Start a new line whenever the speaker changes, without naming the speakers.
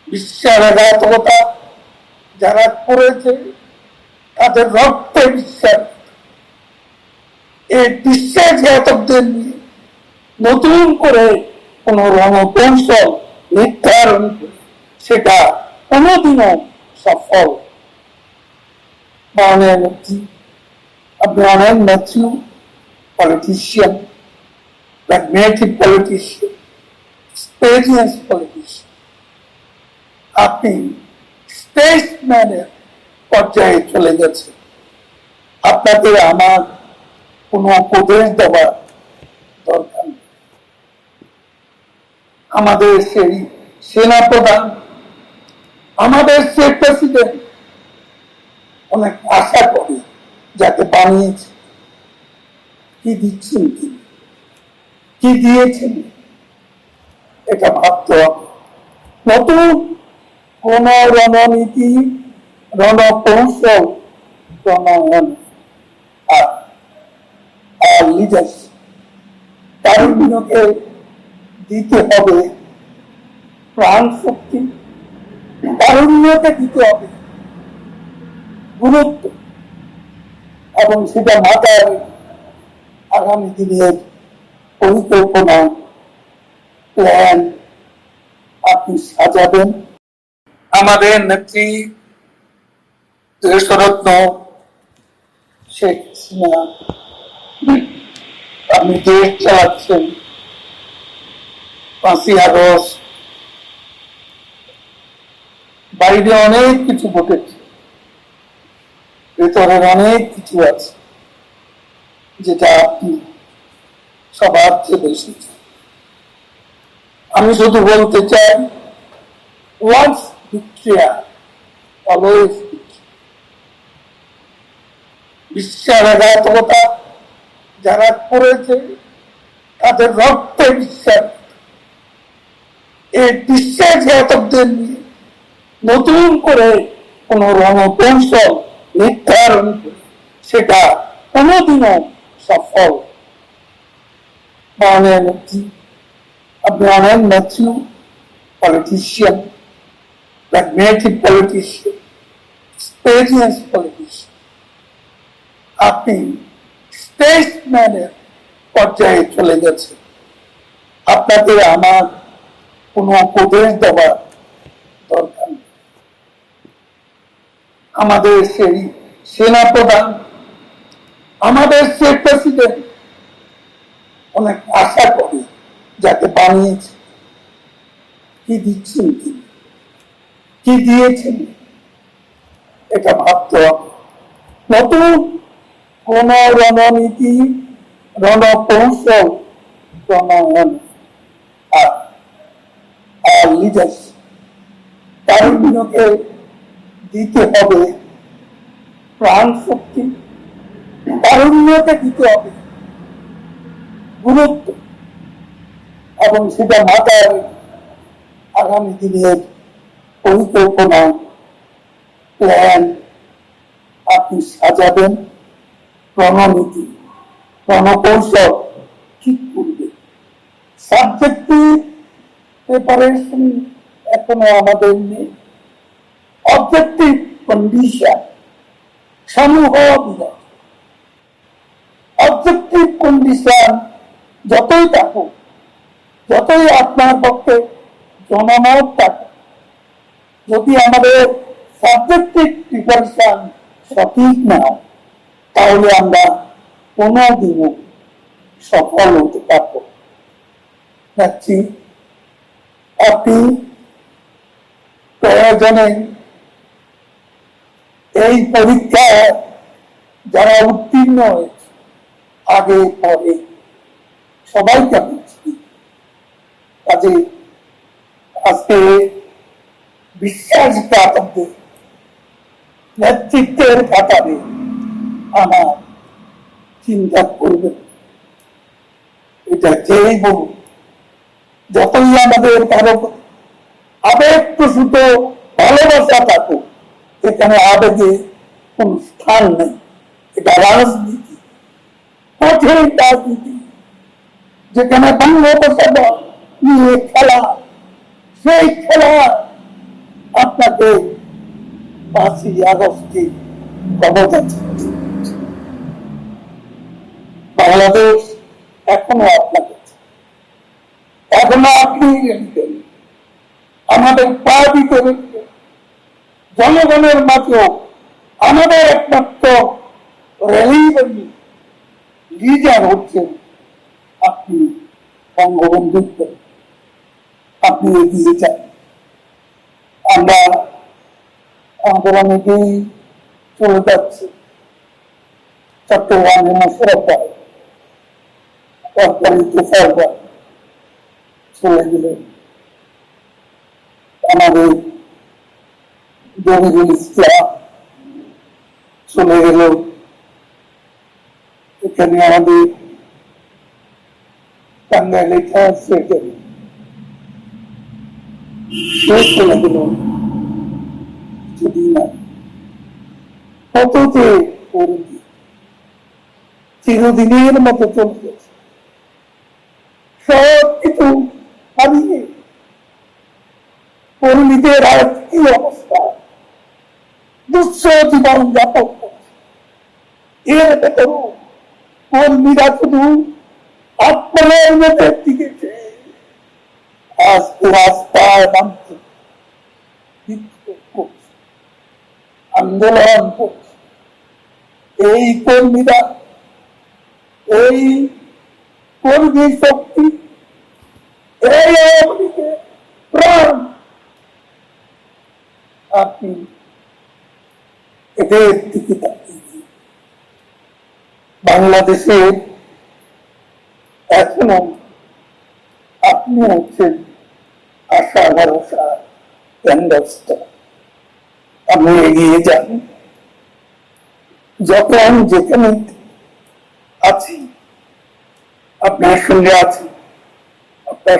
বিশ্বাসঘাতকতা যারা করেছে তাদের রক্তে বিশ্বাস, এই বিশ্বাসঘাতকদের নিয়ে নতুন করে কোন রণকৌশল নির্ধারণ করে সেটা কোনোদিনও সফল মানের নেত্রী। আপনি অনেক mature politician, pragmatic politician, experience politician, আপনি স্টেটসম্যানের পর্যায়ে চলে গেছে। আপনাদের আমার কোনো উপদেশ দেওয়ার দরকার নেই। আমাদের সেই সেনাপ্রধান, আমাদের সেই প্রেসিডেন্ট অনেক আশা করে যাকে বানিয়েছে, কি দিচ্ছেন তিনি, কি দিয়েছেন, এটা ভাবতে হবে। নতুন কোন রণনীতি, রণকৌশল প্রণয়ন আর লিডারশিপ তারুণ্যকে দিতে হবে প্রাণ শক্তি, তারুণ্যকে দিতে হবে গুরুত্ব, এবং সেটা মাথায় আগামী দিনের পরিকল্পনা প্ল্যান আপনি সাজাবেন। আমাদের নেত্রী দেশরত্ন শেখ হাসিনা, আপনি দেশ চালাচ্ছেন। 5ই আগস্ট বাইরে অনেক কিছু ঘটেছে, ভেতরের অনেক কিছু আছে যেটা আপনি সবার চেয়ে বেশি। আমি শুধু বলতে চাই, ওয়ান্স ভিক্টোরিয়া অলওয়েজ বিশ্বাসঘাতকতা যারা করেছে তাদের রক্তে বিশ্বাস, এই বিশ্বাসঘাতকদের নিয়ে নতুন করে কোন রণকৌশল নির্ধারণ করে সেটা কোনোদিনও সফল মানের নেত্রী। আপনি অনেক mature politician, pragmatic politician, experience politician, আপনি স্টেটসম্যানের পর্যায়ে চলে গেছে। আপনাদের আমার কোনো উপদেশ দেওয়ার দরকার নেই। আমাদের সেই সেনাপ্রধান, আমাদের সেই প্রেসিডেন্ট অনেক আশা করে যাকে বানিয়েছে, কি দিচ্ছেন তিনি, কি দিয়েছেন, এটা ভাবতে হবে। নতুন কোন রণনীতি, রণকৌশল প্রণয়ন আর লিডারশিপ তারুণ্যকে দিতে হবে প্রাণ শক্তি, তারুণ্যকে দিতে হবে গুরুত্ব, এবং সেটা মাথায় আগামী দিনের পরিকল্পনা প্ল্যান আপনি সাজাবেন। রণনীতি, রণকৌশল ঠিক করবে। সাবজেক্টিভ প্রিপারেশন এখনো আমাদের নেই। অবজেক্টিভ কন্ডিশন সমূহ বিরাজ। অবজেক্টিভ কন্ডিশন যতই থাকুক, যতই আপনার পক্ষে জনমত থাকুক, যদি আমাদের সাবজেক্টিভ প্রিপারেশন সঠিক না হয়, তাহলে আমরা কোনোদিনও সফল হতে পারব। যাচ্ছি, আপনি প্রয়োজনে এই পরীক্ষায় যারা উত্তীর্ণ হয়েছে আগে পরে সবাইকে বলছি, কাজে আজকে বিশ্বাসঘাতকদের নেতৃত্বের কাতারে আমার চিন্তা করবে। এটা যেই বলুন, যতই আমাদের কারো আবেগ প্রসূত ভালোবাসা থাকুক, এখানে আবেগে কোন স্থান নেই। এটা রাজনীতি, কঠিন রাজনীতি, যেখানে বঙ্গোপসাগর নিয়ে খেলা, সেই খেলা আপনাকে 5ই আগস্টে ক্ষমতা বাংলাদেশ এখনো আপনাকে, এখনো আপনি আমাদের পা দিতে জনগণের মাঝেও আমাদের একমাত্র রেলিভেন্ট লিডার হচ্ছেন আপনি। বঙ্গবন্ধুত্ব আপনি এগিয়ে যান। আমরা আমাদের অনেকেই চলে যাচ্ছে চট্টগ্রামে মুশারফ সরকারি তুফার চলে গেলেন, আমাদের জমিরুল ইসলাম চলে গেল, এখানে আমাদের টাঙ্গাইলে সেক্রেটারি সে চলে গেল কিছুদিন আগে। কত যে চিরদিনের মতো চলে গেছে, সব কিছু হারিয়ে কর্মীদের আর কি অবস্থা, দুঃস্থ জীবন যাপন করছে। এর ভেতর কর্মীরা শুধু আত্মনের মধ্যে টিকেছে, আজকে রাস্তায় নামছে, বিক্ষোভ করছে, আন্দোলন করছে। এই কর্মীরা, এই কর্মী শক্তি, এই প্রাণ, আপনি এদের দিকে তাকিয়ে বাংলাদেশের এখনো আপনি হচ্ছেন আশা ভরসা কেন্দ্রস্থ। আপনি এগিয়ে যান, যখন যেখানে আছি আপনার সঙ্গে আছি, আপনার